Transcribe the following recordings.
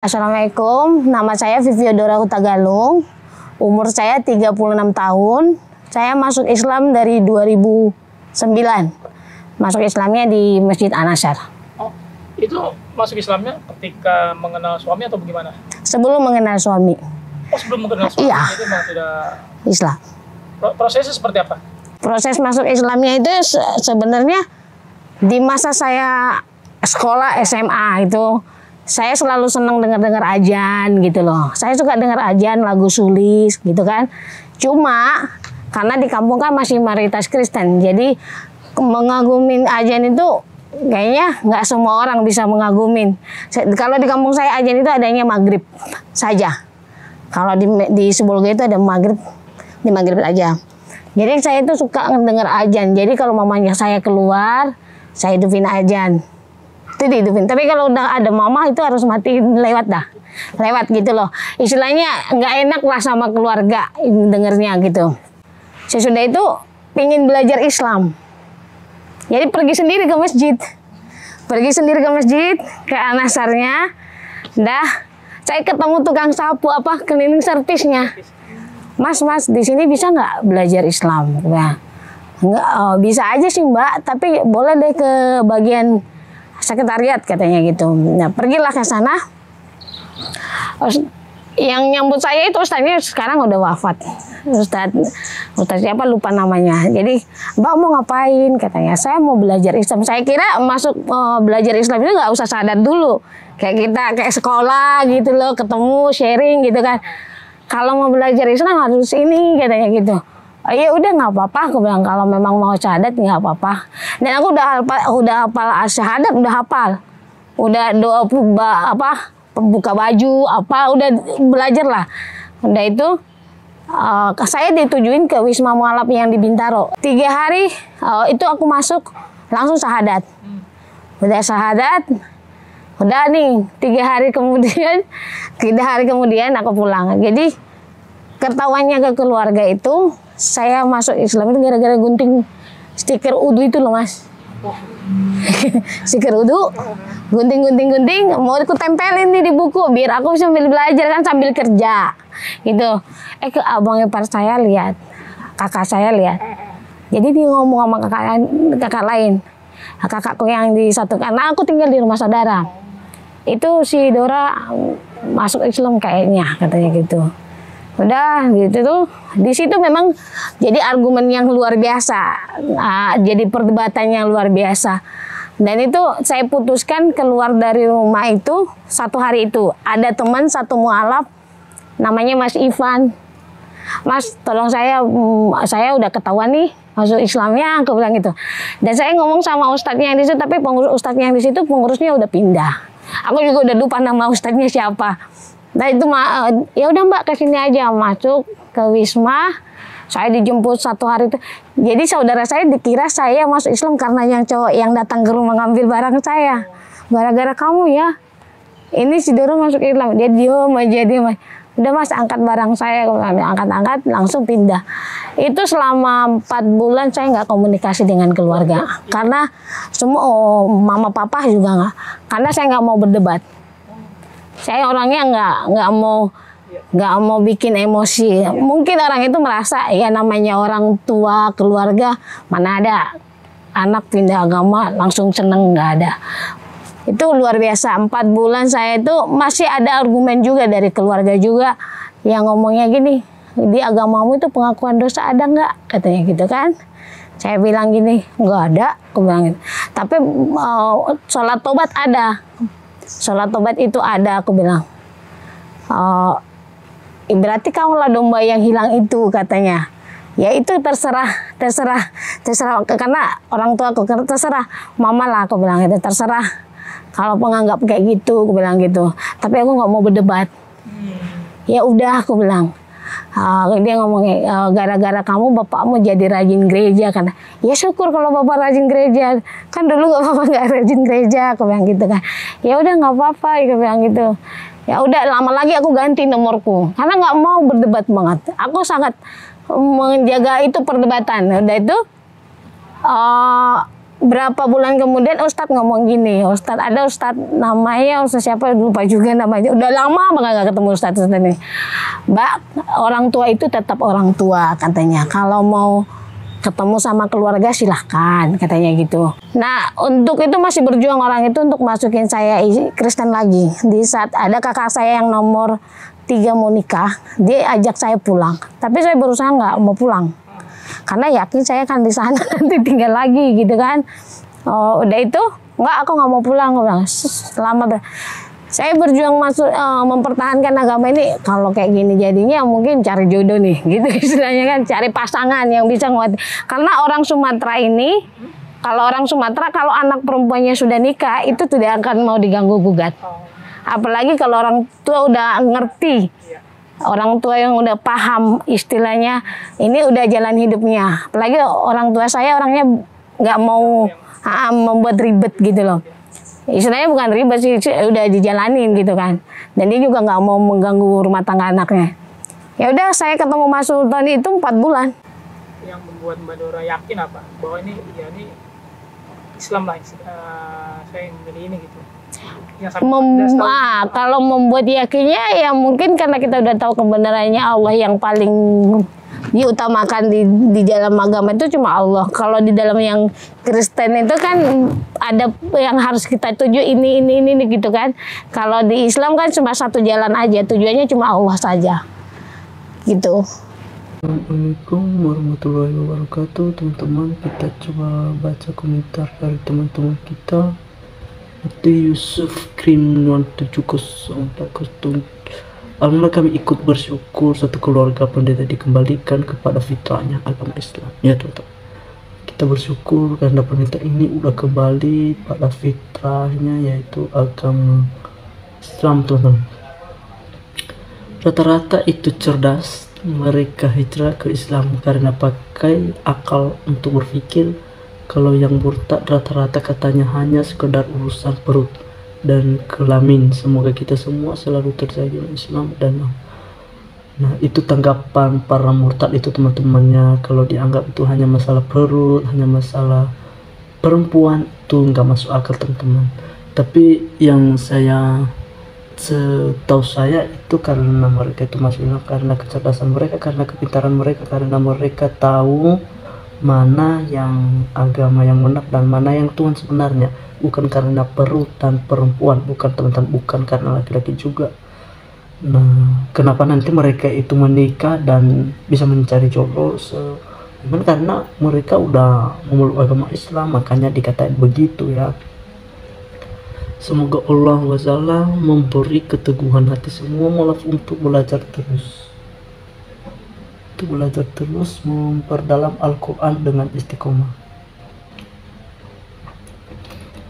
Assalamualaikum, nama saya Viviodora Hutagalung, umur saya 36 tahun. Saya masuk Islam dari 2009. Masuk Islamnya di Masjid An-Nassar. Oh, itu masuk Islamnya ketika mengenal suami atau bagaimana? Sebelum mengenal suami. Oh, sebelum mengenal suami, Iya. itu memang sudah Islam. Prosesnya seperti apa? Proses masuk Islamnya itu sebenarnya di masa saya sekolah SMA itu, saya selalu senang dengar ajan gitu loh. Saya suka dengar ajan, lagu sulis gitu kan. Cuma karena di kampung kan masih mayoritas Kristen, jadi mengagumin ajan itu kayaknya nggak semua orang bisa mengagumin. Kalau di kampung saya ajan itu adanya maghrib saja. Kalau di Sibolga itu ada maghrib, di maghrib aja. Jadi saya itu suka dengar ajan. Jadi kalau mamanya saya keluar, saya hidupin ajan. Itu dihidupin. Tapi kalau udah ada mama itu harus mati lewat dah. Lewat gitu loh. Istilahnya nggak enak lah sama keluarga dengernya gitu. Sesudah itu pingin belajar Islam. Jadi pergi sendiri ke masjid. Pergi sendiri ke masjid, ke An-Nassarnya. Dah, saya ketemu tukang sapu cleaning servisnya. Mas, di sini bisa nggak belajar Islam? Nah, nggak, bisa aja sih Mbak, tapi boleh deh ke bagian sekretariat katanya gitu. Nah, pergilah ke sana. Yang nyambut saya itu ustaznya sekarang udah wafat. Ustaz siapa lupa namanya. Jadi, Mbak mau ngapain? Katanya, saya mau belajar Islam. Saya kira masuk belajar Islam itu nggak usah syahadat dulu. Kayak sekolah gitu loh, ketemu, sharing gitu kan. Kalau mau belajar Islam harus ini katanya gitu. Oh, ya udah nggak apa-apa, aku bilang kalau memang mau syahadat nggak apa-apa. Dan aku udah hafal syahadat, udah hafal, udah doa buka baju udah belajar lah. Udah itu saya ditujuin ke Wisma Mualaf yang di Bintaro. 3 hari itu aku masuk langsung syahadat. Udah syahadat, udah nih 3 hari kemudian aku pulang. Jadi ketahuannya ke keluarga itu saya masuk Islam itu gara-gara gunting stiker udu itu loh Mas. Stiker udu, gunting, mau aku tempelin nih di buku biar aku sambil belajar kan sambil kerja gitu. Ke abang ipar saya lihat, kakak saya lihat. Jadi dia ngomong sama kakak lain, kakakku yang di satu, karena aku tinggal di rumah saudara. Itu si Dora masuk Islam kayaknya, katanya gitu. Udah gitu tuh, di situ memang jadi argumen yang luar biasa, jadi perdebatan yang luar biasa. Dan itu saya putuskan keluar dari rumah itu 1 hari itu. Ada teman satu mualaf namanya Mas Ivan. Mas, tolong saya udah ketahuan nih masuk Islamnya, aku bilang gitu. Dan saya ngomong sama ustadznya yang di situ, tapi ustadznya yang di situ pengurusnya udah pindah. Aku juga udah lupa nama ustadznya siapa. Nah itu ya udah Mbak kesini aja, masuk ke Wisma. Saya dijemput 1 hari itu. Jadi saudara saya dikira saya masuk Islam karena yang cowok yang datang ke rumah ngambil barang saya. Gara-gara kamu ya. Ini si Doro masuk Islam. Dia diem aja. Udah Mas, angkat barang saya. Angkat langsung pindah. Itu selama 4 bulan saya nggak komunikasi dengan keluarga. Karena semua mama papa juga nggak. Karena saya nggak mau berdebat. Saya orangnya nggak mau bikin emosi. Mungkin orang itu merasa ya namanya orang tua keluarga, mana ada anak pindah agama langsung seneng, nggak ada. Itu luar biasa. 4 bulan saya itu masih ada argumen juga dari keluarga juga yang ngomongnya gini, di agamamu itu pengakuan dosa ada nggak, katanya gitu kan. Saya bilang gini, nggak ada, aku bilang gitu. Tapi sholat tobat ada. Sholat tobat itu ada, aku bilang. Berarti kamulah domba yang hilang itu, katanya. Ya itu terserah karena orang tua aku terserah, mama lah aku bilang itu, terserah kalau penganggap kayak gitu, aku bilang gitu. Tapi aku nggak mau berdebat. Ya udah, aku bilang. Dia ngomongnya gara-gara kamu bapakmu jadi rajin gereja kan. Ya syukur kalau bapak rajin gereja, kan dulu bapak nggak rajin gereja, aku bilang gitu kan. Ya udah nggak apa-apa, aku bilang gitu. Ya udah, lama lagi aku ganti nomorku karena nggak mau berdebat banget. Aku sangat menjaga itu perdebatan. Udah itu berapa bulan kemudian Ustadz ngomong gini, ada Ustadz namanya Ustadz siapa lupa juga namanya, udah lama banget gak ketemu Ustadz ini. Mbak, orang tua itu tetap orang tua katanya, kalau mau ketemu sama keluarga silahkan katanya gitu. Nah untuk itu masih berjuang orang itu untuk masukin saya Kristen lagi. Di saat ada kakak saya yang nomor 3 mau nikah, dia ajak saya pulang, tapi saya berusaha nggak mau pulang karena yakin saya kan di sana nanti tinggal lagi gitu kan. Oh, udah itu nggak, aku nggak mau pulang. Aku bilang selama saya berjuang mempertahankan agama ini, kalau kayak gini jadinya mungkin cari jodoh nih gitu istilahnya kan, cari pasangan yang bisa nguat. Karena orang Sumatera ini, kalau orang Sumatera kalau anak perempuannya sudah nikah itu tidak akan mau diganggu gugat. Apalagi kalau orang tua udah ngerti, orang tua yang udah paham istilahnya ini udah jalan hidupnya. Apalagi orang tua saya orangnya nggak mau membuat ribet gitu loh. Istilahnya bukan ribet sih, udah dijalanin gitu kan. Dan dia juga nggak mau mengganggu rumah tangga anaknya. Ya udah, saya ketemu Mas Sultan itu 4 bulan. Yang membuat Mbak Dora yakin apa? Bahwa ini Islam lah, saya memilih ini gitu. Kalau membuat yakinnya ya mungkin karena kita udah tahu kebenarannya Allah yang paling diutamakan di dalam agama itu cuma Allah. Kalau di dalam yang Kristen itu kan ada yang harus kita tuju ini gitu kan. Kalau di Islam kan cuma satu jalan aja, tujuannya cuma Allah saja gitu. Assalamualaikum warahmatullahi wabarakatuh. Teman-teman, kita coba baca komentar dari teman-teman kita. Itu Yusuf Krim 17040. Alhamdulillah kami ikut bersyukur satu keluarga pendeta dikembalikan kepada fitrahnya agama Islam. Ya teman-teman, kita bersyukur karena pendeta ini udah kembali pada fitrahnya yaitu agama Islam teman-teman. Rata-rata itu cerdas, mereka hijrah ke Islam karena pakai akal untuk berpikir. Kalau yang murtad rata-rata katanya hanya sekedar urusan perut dan kelamin. Semoga kita semua selalu terjaga Islam dan nah itu tanggapan para murtad itu teman-temannya. Kalau dianggap itu hanya masalah perut, hanya masalah perempuan, itu nggak masuk akal teman-teman. Tapi yang setahu saya itu karena mereka itu masuk Islam karena kecerdasan mereka, karena kepintaran mereka, karena mereka tahu mana yang agama yang benar dan mana yang Tuhan sebenarnya, bukan karena perut dan perempuan, bukan teman-teman, bukan karena laki-laki juga. Nah, kenapa nanti mereka itu menikah dan bisa mencari jodoh? Karena mereka udah memeluk agama Islam, makanya dikatain begitu ya. Semoga Allah SWT memberi keteguhan hati semua mulaf untuk belajar terus memperdalam Al-Quran dengan istiqomah.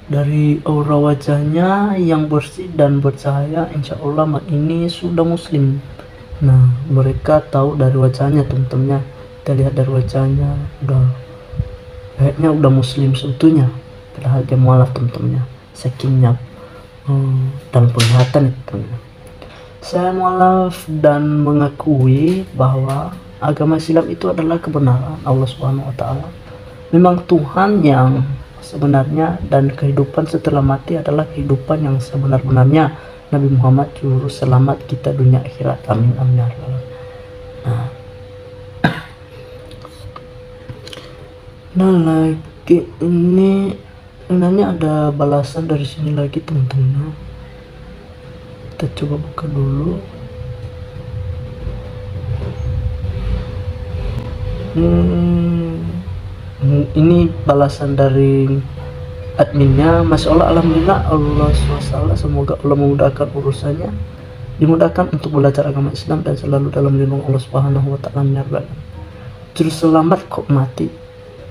Dari aura wajahnya yang bersih dan bercahaya, insya Allah ini sudah muslim. Nah, mereka tahu dari wajahnya teman-temannya, kita lihat dari wajahnya kayaknya udah muslim seutuhnya, padahal dia mualaf teman-temannya, sakingnya dan penglihatan itu. Saya mualaf dan mengakui bahwa agama Islam itu adalah kebenaran Allah Subhanahu wa Ta'ala. Memang Tuhan yang sebenarnya, dan kehidupan setelah mati adalah kehidupan yang sebenar-benarnya. Nabi Muhammad juru selamat kita dunia akhirat. Amin amin ya rabbal alamin. Nah lagi ini sebenarnya ada balasan dari sini lagi teman-teman. Kita coba buka dulu. Ini balasan dari adminnya. Masya Allah, alhamdulillah, Allah SWT semoga Allah memudahkan urusannya, dimudahkan untuk belajar agama Islam dan selalu dalam lindung Allah Subhanahu wa Ta'ala. Juru selamat kok mati,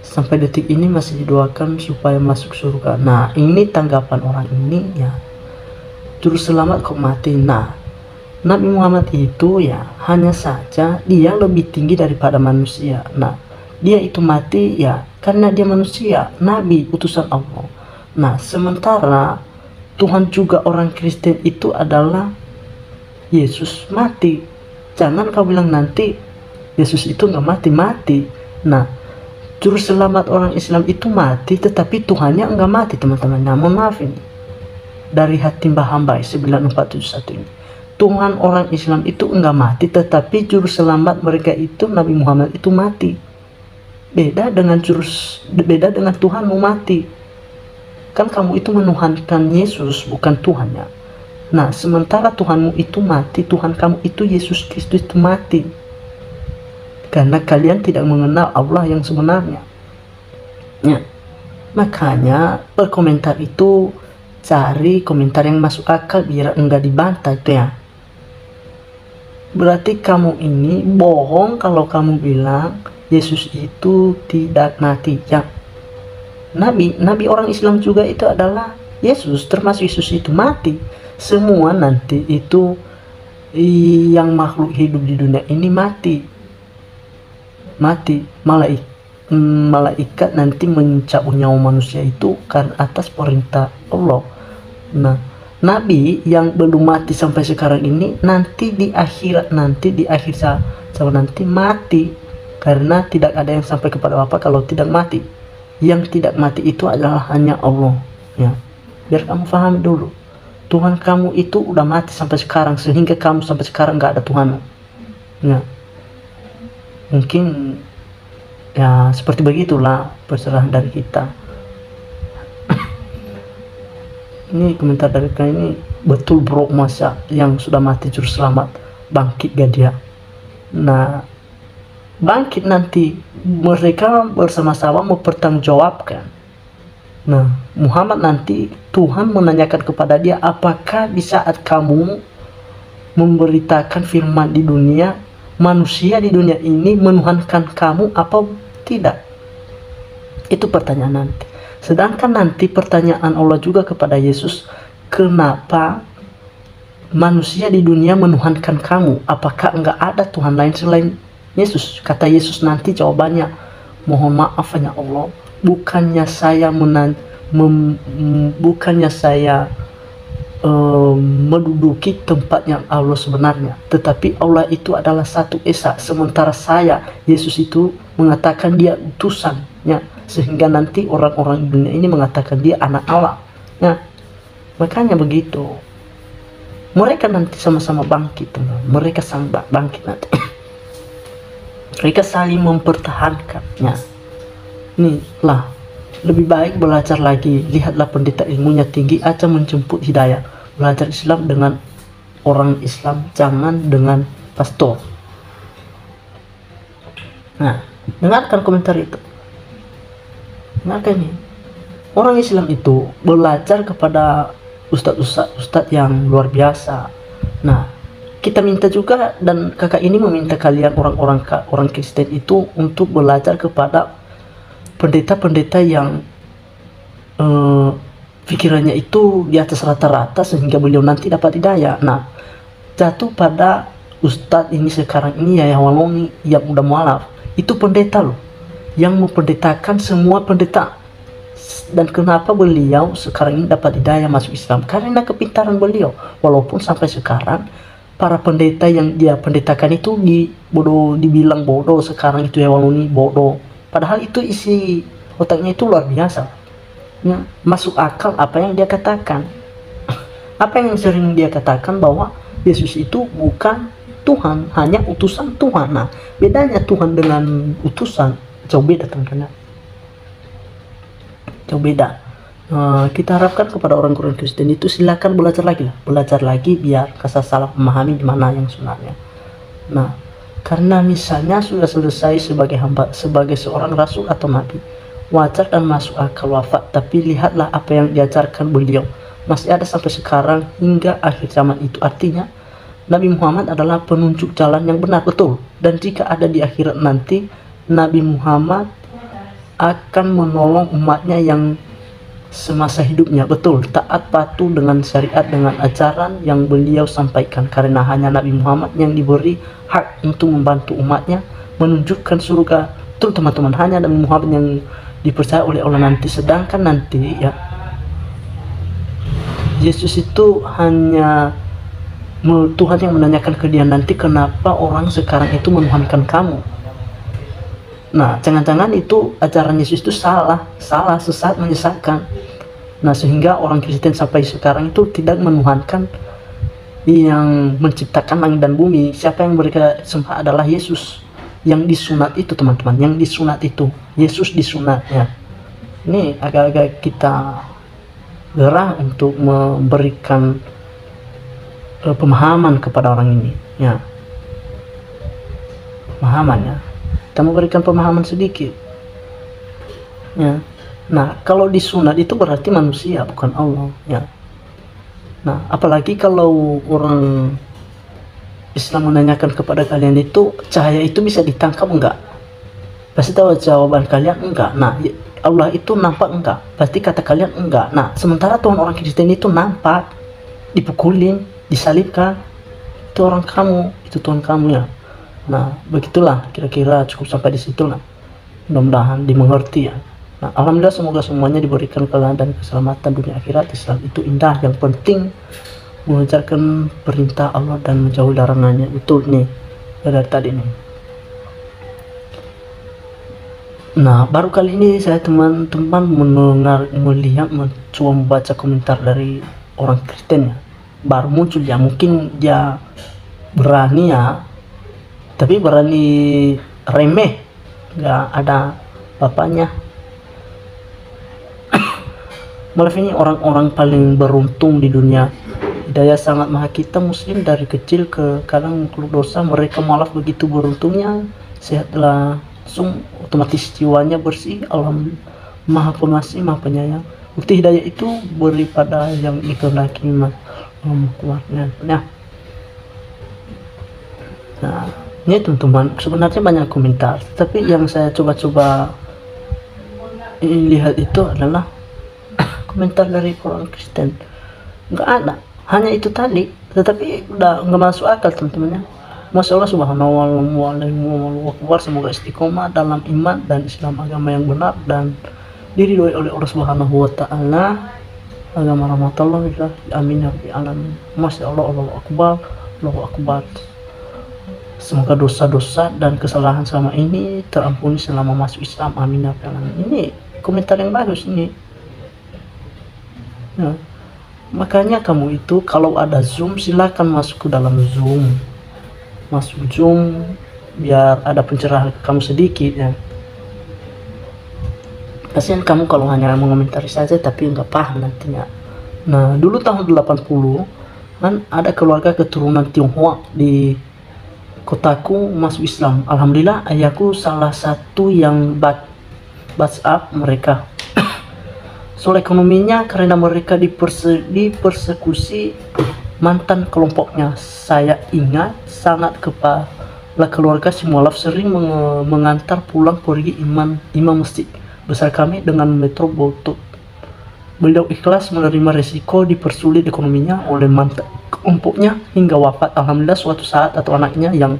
sampai detik ini masih didoakan supaya masuk surga. Nah, ini tanggapan orang ini ya, juru selamat kok mati. Nah, Nabi Muhammad itu ya hanya saja dia lebih tinggi daripada manusia. Nah, dia itu mati ya karena dia manusia, Nabi utusan Allah. Nah, sementara Tuhan juga orang Kristen itu adalah Yesus mati. Jangan kau bilang nanti Yesus itu nggak mati. Nah, Juru selamat orang Islam itu mati, tetapi Tuhannya enggak mati, teman-teman. Nah, mohon maaf ini. Dari hati Mbah Hambai 9471 ini. Tuhan orang Islam itu enggak mati, tetapi juru selamat mereka itu Nabi Muhammad itu mati. Beda dengan Tuhanmu mati. Kan kamu itu menuhankan Yesus, bukan Tuhannya. Nah, sementara Tuhanmu itu mati, Tuhan kamu itu Yesus Kristus itu mati. Karena kalian tidak mengenal Allah yang sebenarnya. Ya. Makanya berkomentar itu cari komentar yang masuk akal biar enggak dibantah itu ya. Berarti kamu ini bohong kalau kamu bilang Yesus itu tidak mati. Ya. Nabi orang Islam juga itu adalah Yesus, termasuk Yesus itu mati. Semua nanti itu yang makhluk hidup di dunia ini mati. Malaikat nanti mencabut nyawa manusia itu karena atas perintah Allah. Nah, Nabi yang belum mati sampai sekarang ini nanti di akhir zaman nanti mati, karena tidak ada yang sampai kepada Bapa kalau tidak mati. Yang tidak mati itu adalah hanya Allah. Ya, biar kamu pahami dulu. Tuhan kamu itu udah mati sampai sekarang, sehingga kamu sampai sekarang nggak ada Tuhan. Ya. Mungkin ya seperti begitulah perserahan dari kita. Ini komentar dari kalian ini, betul bro, masa yang sudah mati juru selamat bangkit gak dia? Nah, bangkit nanti mereka bersama-sama mempertanggungjawabkan. Nah, Muhammad nanti Tuhan menanyakan kepada dia, apakah di saat kamu memberitakan firman di dunia, manusia di dunia ini menuhankan kamu apa tidak? Itu pertanyaan nanti. Sedangkan nanti pertanyaan Allah juga kepada Yesus, kenapa manusia di dunia menuhankan kamu? Apakah enggak ada Tuhan lain selain Yesus? Kata Yesus nanti jawabannya, mohon maaf hanya Allah, bukannya saya menduduki tempat yang Allah sebenarnya, tetapi Allah itu adalah satu esa, sementara saya, Yesus itu mengatakan dia utusannya, sehingga nanti orang-orang dunia ini mengatakan dia anak Allah. Nah, makanya begitu mereka nanti sama-sama bangkit, mereka sama bangkit nanti. Mereka saling mempertahankannya. Nih lah, lebih baik belajar lagi. Lihatlah pendeta ilmunya tinggi aja menjemput hidayah. Belajar Islam dengan orang Islam, jangan dengan pastor. Nah, dengarkan komentar itu. Dengarkan ini. Orang Islam itu belajar kepada ustadz yang luar biasa. Nah, kita minta juga, dan kakak ini meminta kalian orang Kristen itu untuk belajar kepada pendeta-pendeta yang pikirannya itu di atas rata-rata sehingga beliau nanti dapat hidayah. Nah, jatuh pada ustadz ini sekarang ini ya, Waloni yang udah mualaf, itu pendeta loh, yang mempendetakan semua pendeta. Dan kenapa beliau sekarang ini dapat hidayah masuk Islam? Karena kepintaran beliau. Walaupun sampai sekarang para pendeta yang dia pendetakan itu dibilang bodoh, sekarang itu ya Waloni bodoh. Padahal itu isi otaknya itu luar biasa. Ya, masuk akal apa yang dia katakan. Apa yang sering dia katakan bahwa Yesus itu bukan Tuhan, hanya utusan Tuhan. Nah, bedanya Tuhan dengan utusan jauh beda, teman-teman. Jauh beda. Kita harapkan kepada orang-orang Kristen itu silakan belajar lagi biar kasar salah memahami di mana yang sebenarnya. Nah, karena misalnya sudah selesai sebagai hamba, sebagai seorang rasul atau nabi, wajar dan masuk akal wafat, tapi lihatlah apa yang diajarkan beliau masih ada sampai sekarang hingga akhir zaman. Itu artinya Nabi Muhammad adalah penunjuk jalan yang benar, betul. Dan jika ada di akhirat nanti, Nabi Muhammad akan menolong umatnya yang semasa hidupnya, betul, taat patuh dengan syariat, dengan ajaran yang beliau sampaikan, karena hanya Nabi Muhammad yang diberi hak untuk membantu umatnya menunjukkan surga. Betul teman-teman, hanya Nabi Muhammad yang dipercaya oleh Allah nanti. Sedangkan nanti ya Yesus itu hanya Tuhan yang menanyakan ke dia nanti, kenapa orang sekarang itu menuhankan kamu? Nah, jangan-jangan itu ajaran Yesus itu salah, sesat, menyesatkan. Nah, sehingga orang Kristen sampai sekarang itu tidak menuhankan yang menciptakan langit dan bumi. Siapa yang mereka sembah adalah Yesus yang disunat itu, teman-teman, yang disunat itu, Yesus disunat ya. Ini agak-agak kita gerah untuk memberikan pemahaman kepada orang ini ya, pemahaman ya, kita memberikan pemahaman sedikit ya. Nah, kalau disunat itu berarti manusia, bukan Allah ya. Nah, apalagi kalau orang Islam menanyakan kepada kalian itu, cahaya itu bisa ditangkap enggak? Pasti tahu jawaban kalian enggak. Nah, Allah itu nampak enggak? Pasti kata kalian enggak. Nah, sementara Tuhan orang Kristen itu nampak, dipukulin, disalibkan. Itu orang kamu, itu Tuhan kamu ya. Nah, begitulah kira-kira, cukup sampai di situ lah. Mudah-mudahan dimengerti ya. Nah, alhamdulillah semoga semuanya diberikan kelancaran dan keselamatan dunia akhirat. Islam itu indah, yang penting mengejarkan perintah Allah dan menjauhi larangannya. Itu nih dari tadi nih. Nah, baru kali ini saya teman-teman melihat mencoba membaca komentar dari orang Kristen ya. Baru muncul ya, mungkin dia berani ya, tapi berani remeh, nggak ada bapaknya. Malah ini orang-orang paling beruntung di dunia. Hidayah sangat maha kita muslim dari kecil ke kadang keluar dosa, mereka malah begitu beruntungnya, sehatlah langsung otomatis jiwanya bersih. Alhamdulillah, maha pengasih, maha penyayang. Bukti hidayah itu beri pada yang dikehendaki iman. Nah, ini teman-teman sebenarnya banyak komentar, tapi yang saya coba-coba lihat itu adalah komentar dari orang Kristen. Nggak ada, hanya itu tadi, tetapi udah nggak masuk akal teman-teman ya. Masya Allah, subhanahu wa ta'ala, semoga istiqomah dalam iman dan Islam, agama yang benar dan diridhoi oleh Allah subhanahu wa ta'ala, agama rahmatullah, amin ya rabbil alamin. Masya Allah, Allahu akbar, Allahu akbar. Semoga dosa-dosa dan kesalahan selama ini terampuni selama masuk Islam, amin ya rabbil alamin. Ini komentar yang bagus ini ya. Makanya kamu itu kalau ada Zoom silakan masuk ke dalam Zoom, masuk Zoom biar ada pencerahan ke kamu sedikit ya. Kasihan kamu kalau hanya mengomentari saja tapi nggak paham nantinya. Nah, dulu tahun 80 kan ada keluarga keturunan Tionghoa di kotaku masuk Islam. Alhamdulillah, ayahku salah satu yang WhatsApp mereka. Soal ekonominya karena mereka dipersekusi mantan kelompoknya. Saya ingat sangat kepala keluarga si mualaf sering mengantar pulang pergi imam masjid besar kami dengan metro Botok. Beliau ikhlas menerima resiko dipersulit ekonominya oleh mantan kelompoknya hingga wafat. Alhamdulillah suatu saat atau anaknya yang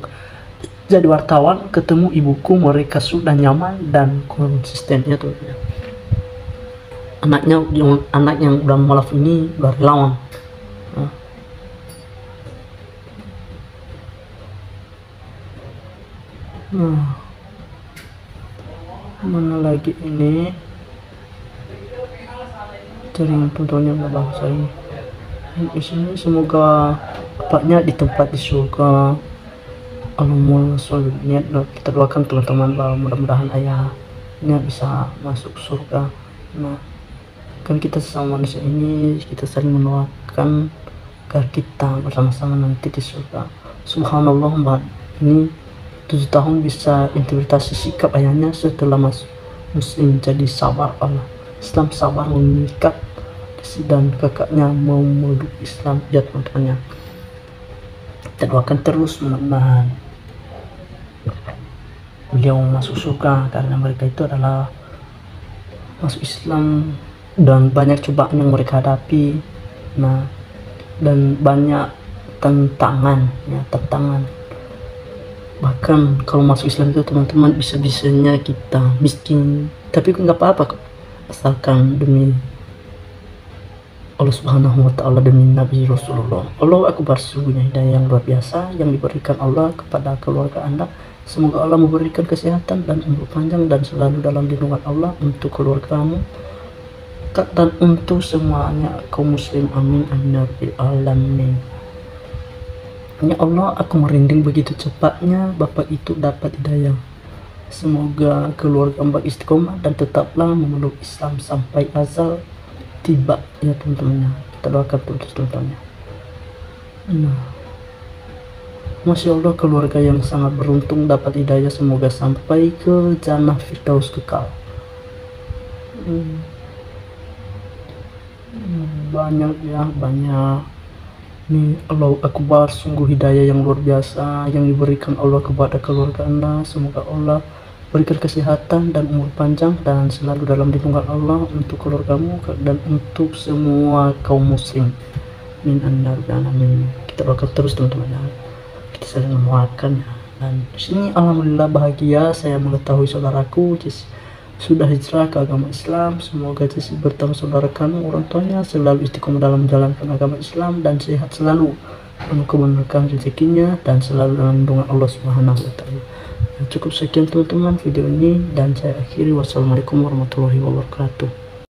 jadi wartawan ketemu ibuku, mereka sudah nyaman dan konsistennya tuh. Anak yang udah mualaf ini udah relawan. Mana lagi ini jaringan tontonnya nggak bagus ini. Di sini semoga bapaknya di tempat di surga. Allahumma sholli. Kita doakan teman-teman bahwa mudah-mudahan ayahnya bisa masuk surga. Nah, kan kita sesama manusia ini kita saling mendoakan agar kita bersama-sama nanti di surga. Subhanallah, mbak ini 7 tahun bisa interpretasi sikap ayahnya setelah masuk muslim jadi sabar Allah Islam, sabar mengikat dan kakaknya mau memeluk Islam jatuhnya. Kita doakan terus mudah-mudahan beliau masuk surga karena mereka itu adalah masuk Islam dan banyak cobaan yang mereka hadapi. Nah, dan banyak tantangan ya, bahkan kalau masuk Islam itu teman-teman bisa-bisanya kita miskin tapi nggak apa-apa asalkan demi Allah subhanahu wa ta'ala, demi Nabi Rasulullah. Allah akbar, sesungguhnya hidayah yang luar biasa yang diberikan Allah kepada keluarga Anda. Semoga Allah memberikan kesehatan dan umur panjang dan selalu dalam lindungan Allah untuk keluargamu dan untuk semuanya kaum muslim. Amin amin ya rabbil alamin. Ya Allah, aku merinding begitu cepatnya Bapak itu dapat hidayah. Semoga keluarga Mbak istiqomah dan tetaplah memeluk Islam sampai azal tiba ya teman-teman. Kita doakan terus teman-teman. Nah, Masya Allah, keluarga yang sangat beruntung dapat hidayah, semoga sampai ke jannah firdaus kekal. Banyak ya, banyak nih. Allahu Akbar, sungguh hidayah yang luar biasa yang diberikan Allah kepada keluarga Anda. Semoga Allah berikan kesehatan dan umur panjang dan selalu dalam lindungan Allah untuk keluargamu dan untuk semua kaum muslim. Min amin. Kita doakan terus teman-teman. Kita saling mendoakan ya. Dan di sini alhamdulillah bahagia saya mengetahui saudaraku sudah hijrah ke agama Islam. Semoga Jesse bertemu saudara kamu, orang tuanya selalu istiqomah dalam menjalankan agama Islam dan sehat selalu, penuh keberkahan rezekinya dan selalu dalam lindungan Allah Subhanahu wa taala. Cukup sekian teman-teman video ini dan saya akhiri. Wassalamualaikum warahmatullahi wabarakatuh.